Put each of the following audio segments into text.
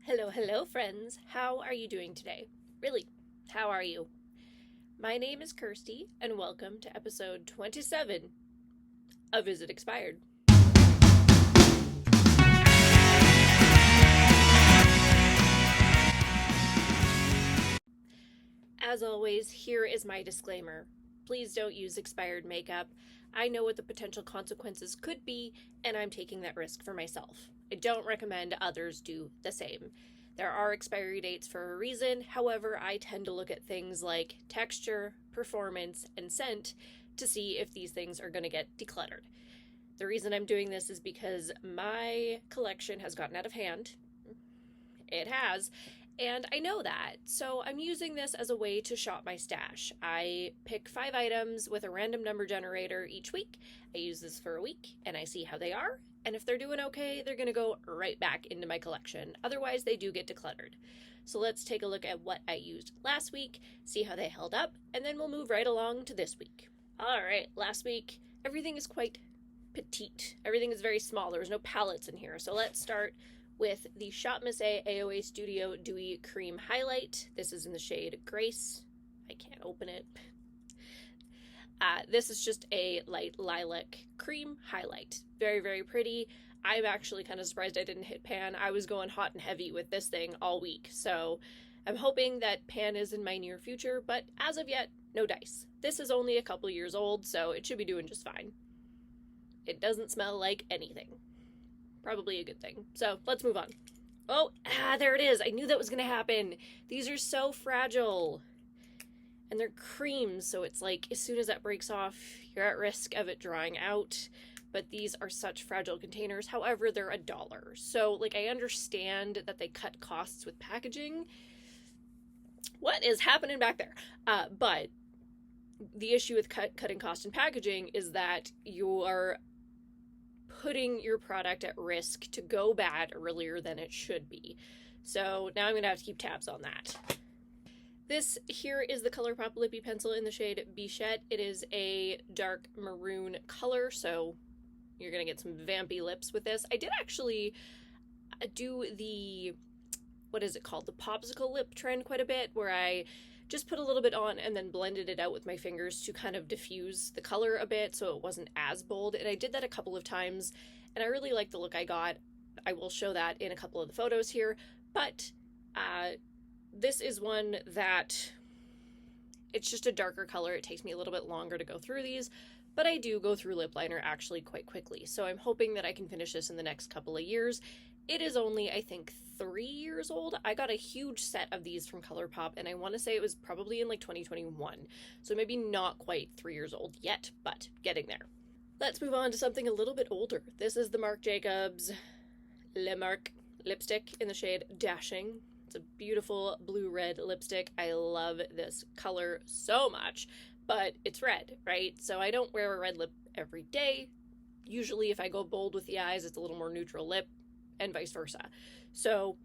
Hello, friends. How are you doing today? Really, how are you? My name is Kirsty, and welcome to episode 27 of Is It Expired? As always, here is my disclaimer. Please don't use expired makeup. I know what the potential consequences could be, and I'm taking that risk for myself. I don't recommend others do the same. There are expiry dates for a reason, however, I tend to look at things like texture, performance, and scent to see if these things are going to get decluttered. The reason I'm doing this is because my collection has gotten out of hand. It has, and I know that, so I'm using this as a way to shop my stash. I pick 5 items with a random number generator each week. I use this for a week, and I see how they are, and if they're doing okay, they're going to go right back into my collection. Otherwise, they do get decluttered. So let's take a look at what I used last week, see how they held up, and then we'll move right along to this week. Alright, last week, everything is quite petite. Everything is very small. There was no palettes in here, so let's start with the Shop Miss A AOA Studio Dewy Cream Highlight. This is in the shade Grace. I can't open it. This is just a light lilac cream highlight. Very, very pretty. I'm actually kind of surprised I didn't hit pan. I was going hot and heavy with this thing all week, so I'm hoping that pan is in my near future, but as of yet, no dice. This is only a couple years old, so it should be doing just fine. It doesn't smell like anything. Probably a good thing. So let's move on. Oh, there it is. I knew that was going to happen. These are so fragile. And they're creams, so it's like as soon as that breaks off, you're at risk of it drying out. But these are such fragile containers. However, they're $1. So, like, I understand that they cut costs with packaging. What is happening back there? But the issue with cutting cost and packaging is that you are putting your product at risk to go bad earlier than it should be. So now I'm going to have to keep tabs on that. This here is the Colourpop Lippy Pencil in the shade Bichette. It is a dark maroon color, so you're going to get some vampy lips with this. I did actually do the, what is it called? The popsicle lip trend quite a bit, where I just put a little bit on and then blended it out with my fingers to kind of diffuse the color a bit so it wasn't as bold. And I did that a couple of times, and I really like the look I got. I will show that in a couple of the photos here, but this is one that it's just a darker color. It takes me a little bit longer to go through these, but I do go through lip liner actually quite quickly. So I'm hoping that I can finish this in the next couple of years. It is only, I think, 3 years old. I got a huge set of these from Colourpop, and I want to say it was probably in like 2021. So maybe not quite 3 years old yet, but getting there. Let's move on to something a little bit older. This is the Marc Jacobs Le Marc lipstick in the shade Dashing. It's a beautiful blue-red lipstick. I love this color so much, but it's red, right? So I don't wear a red lip every day. Usually if I go bold with the eyes, it's a little more neutral lip, and vice versa. So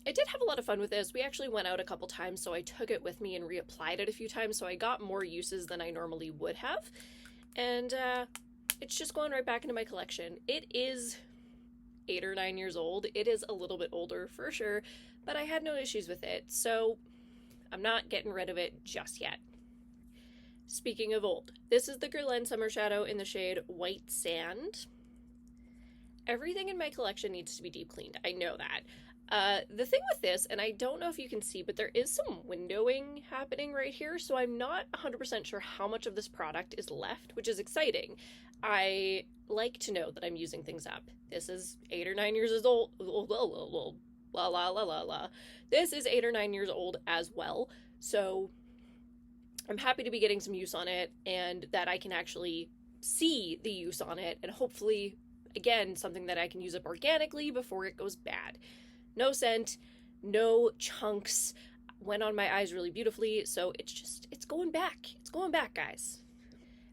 I did have a lot of fun with this. We actually went out a couple times, so I took it with me and reapplied it a few times, so I got more uses than I normally would have. And it's just going right back into my collection. It is 8 or 9 years old. It is a little bit older for sure, but I had no issues with it, so I'm not getting rid of it just yet. Speaking of old, this is the Guerlain Summer Shadow in the shade White Sand. Everything in my collection needs to be deep cleaned. I know that. The thing with this, and I don't know if you can see, but there is some windowing happening right here, so I'm not 100% sure how much of this product is left, which is exciting. I like to know that I'm using things up. This is 8 or 9 years old. This is 8 or 9 years old as well, so I'm happy to be getting some use on it, and that I can actually see the use on it, and hopefully, again, something that I can use up organically before it goes bad. No scent, no chunks, went on my eyes really beautifully, so it's going back. It's going back, guys.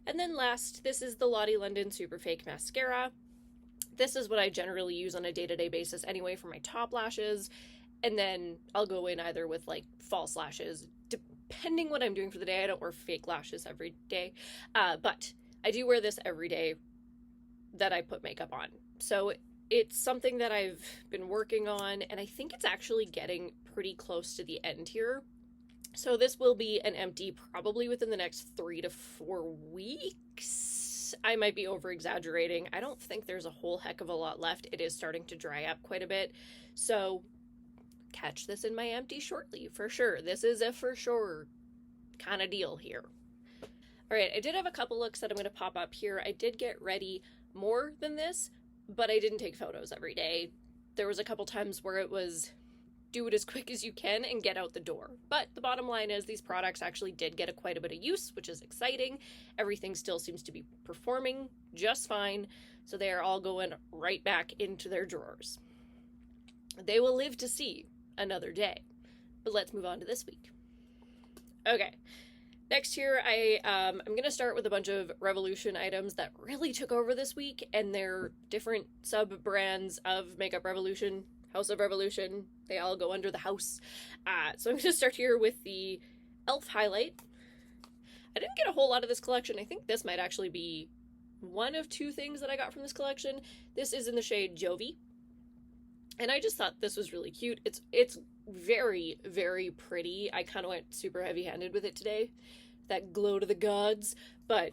And then last, this is the Lottie London Super Fake Mascara. This is what I generally use on a day-to-day basis anyway for my top lashes, and then I'll go in either with like false lashes, depending what I'm doing for the day. I don't wear fake lashes every day, but I do wear this every day that I put makeup on. So It's something that I've been working on, and I think it's actually getting pretty close to the end here. So this will be an empty probably within the next 3 to 4 weeks. I might be over exaggerating. I don't think there's a whole heck of a lot left. It is starting to dry up quite a bit. So catch this in my empty shortly for sure. This is a for sure kind of deal here. All right, I did have a couple looks that I'm going to pop up here. I did get ready more than this, but I didn't take photos every day. There was a couple times where it was do it as quick as you can and get out the door. But the bottom line is these products actually did get quite a bit of use, which is exciting. Everything still seems to be performing just fine, so they are all going right back into their drawers. They will live to see another day. But let's move on to this week. Okay. Next here, I'm going to start with a bunch of Revolution items that really took over this week, and they're different sub-brands of Makeup Revolution, House of Revolution. They all go under the house. So I'm going to start here with the e.l.f. highlight. I didn't get a whole lot of this collection. I think this might actually be one of 2 things that I got from this collection. This is in the shade Jovie, and I just thought this was really cute. It's very, very pretty. I kind of went super heavy-handed with it today. That glow to the gods, but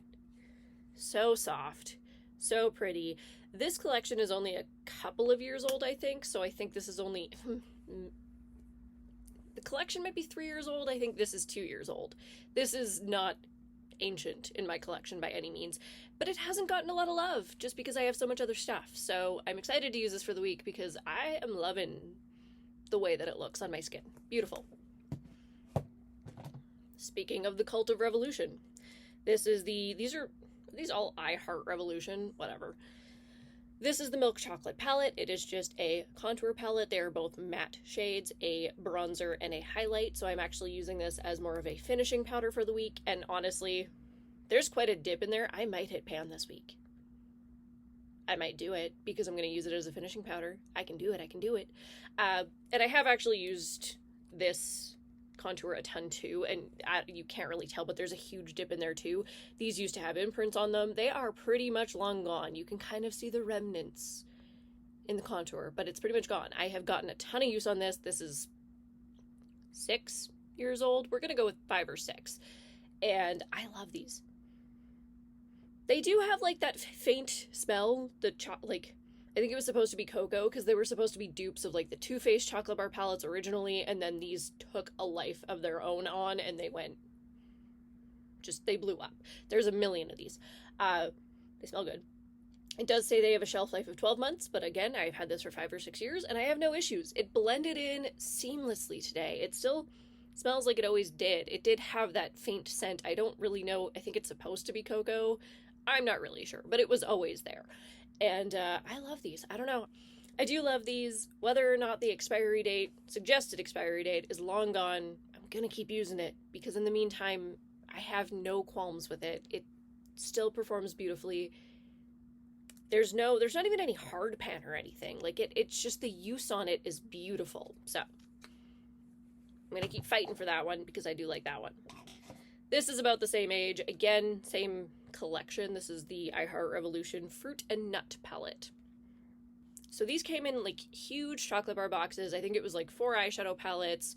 so soft, so pretty. This collection is only a couple of years old, I think, so I think this is only... the collection might be 3 years old. I think this is 2 years old. This is not ancient in my collection by any means, but it hasn't gotten a lot of love just because I have so much other stuff. So I'm excited to use this for the week because I am loving the way that it looks on my skin. Beautiful. Speaking of the Cult of Revolution, these are all I Heart Revolution, whatever. This is the Milk Chocolate palette. It is just a contour palette. They are both matte shades, a bronzer and a highlight. So I'm actually using this as more of a finishing powder for the week. And honestly, there's quite a dip in there. I might hit pan this week. I might do it because I'm going to use it as a finishing powder. I can do it. And I have actually used this contour a ton too, and you can't really tell, but there's a huge dip in there too. These used to have imprints on them. They are pretty much long gone. You can kind of see the remnants in the contour, but it's pretty much gone. I have gotten a ton of use on this. This is 6 years old. We're going to go with 5 or 6. And I love these. They do have like that faint smell, I think it was supposed to be cocoa because they were supposed to be dupes of like the Too Faced chocolate bar palettes originally, and then these took a life of their own on and they blew up. There's a million of these. They smell good. It does say they have a shelf life of 12 months, but again, I've had this for 5 or 6 years and I have no issues. It blended in seamlessly today. It still smells like it always did. It did have that faint scent. I don't really know. I think it's supposed to be cocoa. I'm not really sure, but it was always there. And I love these. I don't know. I do love these. Whether or not the suggested expiry date is long gone, I'm going to keep using it because in the meantime, I have no qualms with it. It still performs beautifully. There's not even any hard pan or anything. Like it's just the use on it is beautiful. So I'm going to keep fighting for that one because I do like that one. This is about the same age. Again, same collection. This is the I Heart Revolution Fruit and Nut palette. So these came in like huge chocolate bar boxes. I think it was like 4 eyeshadow palettes,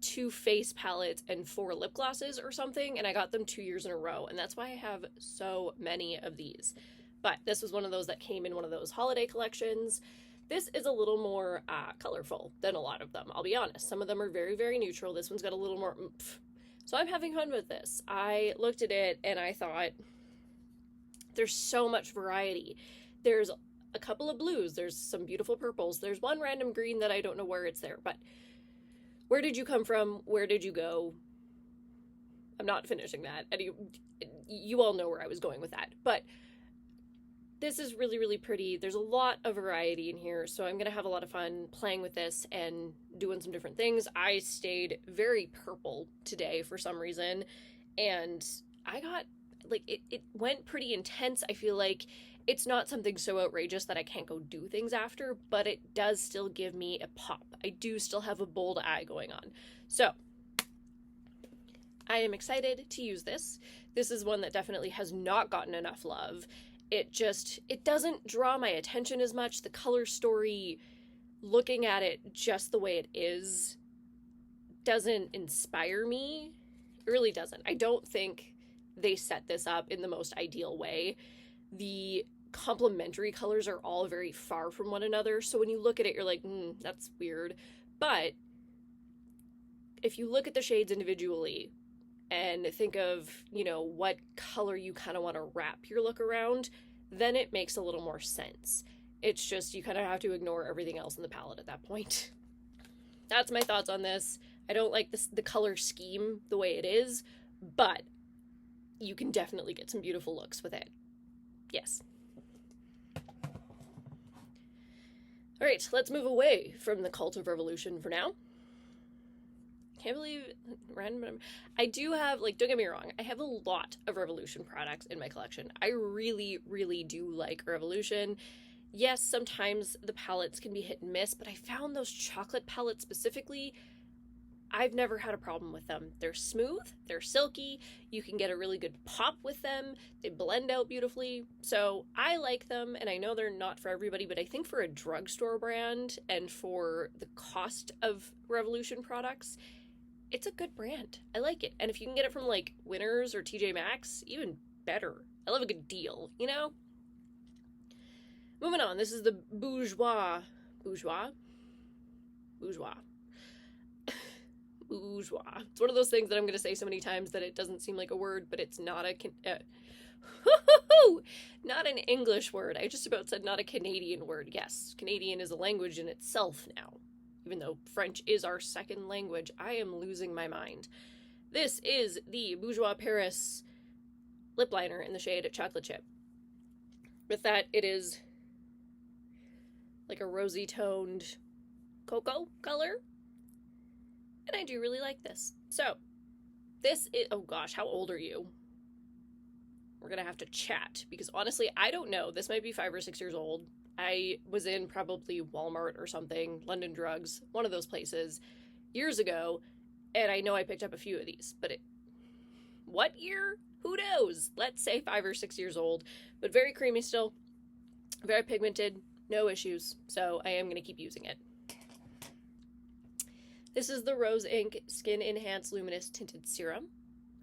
2 face palettes, and 4 lip glosses or something. And I got them 2 years in a row. And that's why I have so many of these. But this was one of those that came in one of those holiday collections. This is a little more colorful than a lot of them, I'll be honest. Some of them are very, very neutral. This one's got a little more oomph. So I'm having fun with this. I looked at it and I thought, there's so much variety. There's a couple of blues. There's some beautiful purples. There's one random green that I don't know where it's there, but where did you come from? Where did you go? I'm not finishing that. And you all know where I was going with that, but this is really, really pretty. There's a lot of variety in here, so I'm going to have a lot of fun playing with this and doing some different things. I stayed very purple today for some reason, and I got, like, it went pretty intense. I feel like it's not something so outrageous that I can't go do things after, but it does still give me a pop. I do still have a bold eye going on. So I am excited to use this. This is one that definitely has not gotten enough love. it doesn't draw my attention as much. The color story, looking at it just the way it is, doesn't inspire me. It really doesn't. I don't think they set this up in the most ideal way. The complementary colors are all very far from one another, so when you look at it, you're like, that's weird. But if you look at the shades individually and think of, what color you kind of want to wrap your look around, then it makes a little more sense. It's just, you kind of have to ignore everything else in the palette at that point. That's my thoughts on this. I don't like the color scheme the way it is, but you can definitely get some beautiful looks with it. Yes. All right, let's move away from the Cult of Revolution for now. Can't believe random. I do have, don't get me wrong, I have a lot of Revolution products in my collection. I really, really do like Revolution. Yes, sometimes the palettes can be hit and miss, but I found those chocolate palettes specifically, I've never had a problem with them. They're smooth, they're silky, you can get a really good pop with them, they blend out beautifully, so I like them, and I know they're not for everybody, but I think for a drugstore brand and for the cost of Revolution products, it's a good brand. I like it. And if you can get it from Winners or TJ Maxx, even better. I love a good deal, Moving on, this is the Bourjois. It's one of those things that I'm going to say so many times that it doesn't seem like a word, but it's not not an English word. I just about said not a Canadian word. Yes, Canadian is a language in itself now. Even though French is our second language, I am losing my mind. This is the Bourjois Paris lip liner in the shade Chocolate Chip. With that, it is like a rosy toned cocoa color. And I do really like this. So, this is, oh gosh, how old are you? We're gonna have to chat, because honestly, I don't know. This might be 5 or 6 years old. I was in probably Walmart or something, London Drugs, one of those places, years ago, and I know I picked up a few of these, but what year? Who knows? Let's say 5 or 6 years old, but very creamy still, very pigmented, no issues, so I am going to keep using it. This is the Rose Inc Skin Enhanced Luminous Tinted Serum,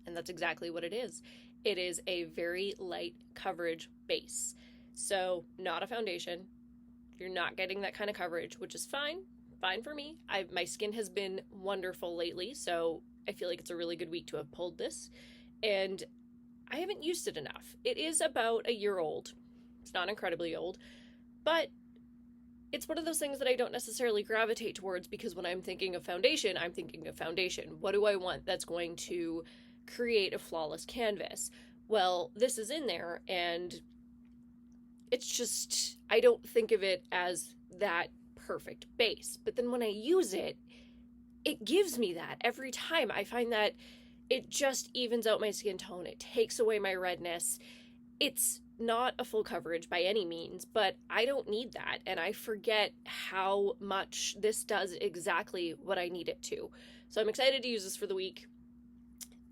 and that's exactly what it is. It is a very light coverage base. So, not a foundation. You're not getting that kind of coverage, which is fine for me. My skin has been wonderful lately, so I feel like it's a really good week to have pulled this. And I haven't used it enough. It is about a year old. It's not incredibly old, but it's one of those things that I don't necessarily gravitate towards, because when I'm thinking of foundation, I'm thinking of foundation. What do I want that's going to create a flawless canvas? Well, this is in there, and it's just, I don't think of it as that perfect base. But then when I use it, it gives me that every time. I find that it just evens out my skin tone. It takes away my redness. It's not a full coverage by any means, but I don't need that. And I forget how much this does exactly what I need it to. So I'm excited to use this for the week.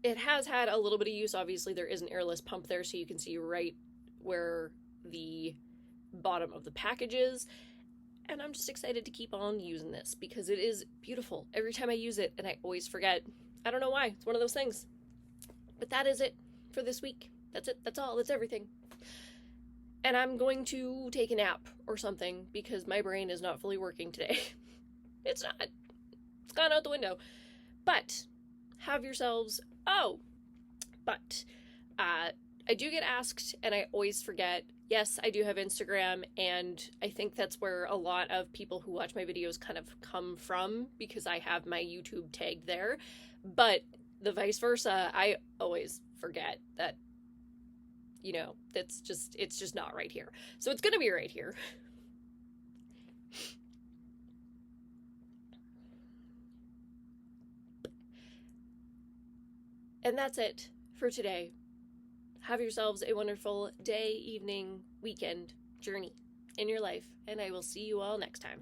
It has had a little bit of use. Obviously, there is an airless pump there, so you can see right where the bottom of the package is. And I'm just excited to keep on using this because it is beautiful every time I use it, and I always forget. I don't know why. It's one of those things. But that is it for this week. That's it. That's all. That's everything. And I'm going to take a nap or something because my brain is not fully working today. It's not. It's gone out the window. But have yourselves... I do get asked, and I always forget, yes, I do have Instagram, and I think that's where a lot of people who watch my videos kind of come from, because I have my YouTube tag there, but the vice versa, I always forget that, it's just not right here. So it's gonna be right here. And that's it for today. Have yourselves a wonderful day, evening, weekend, journey in your life, and I will see you all next time.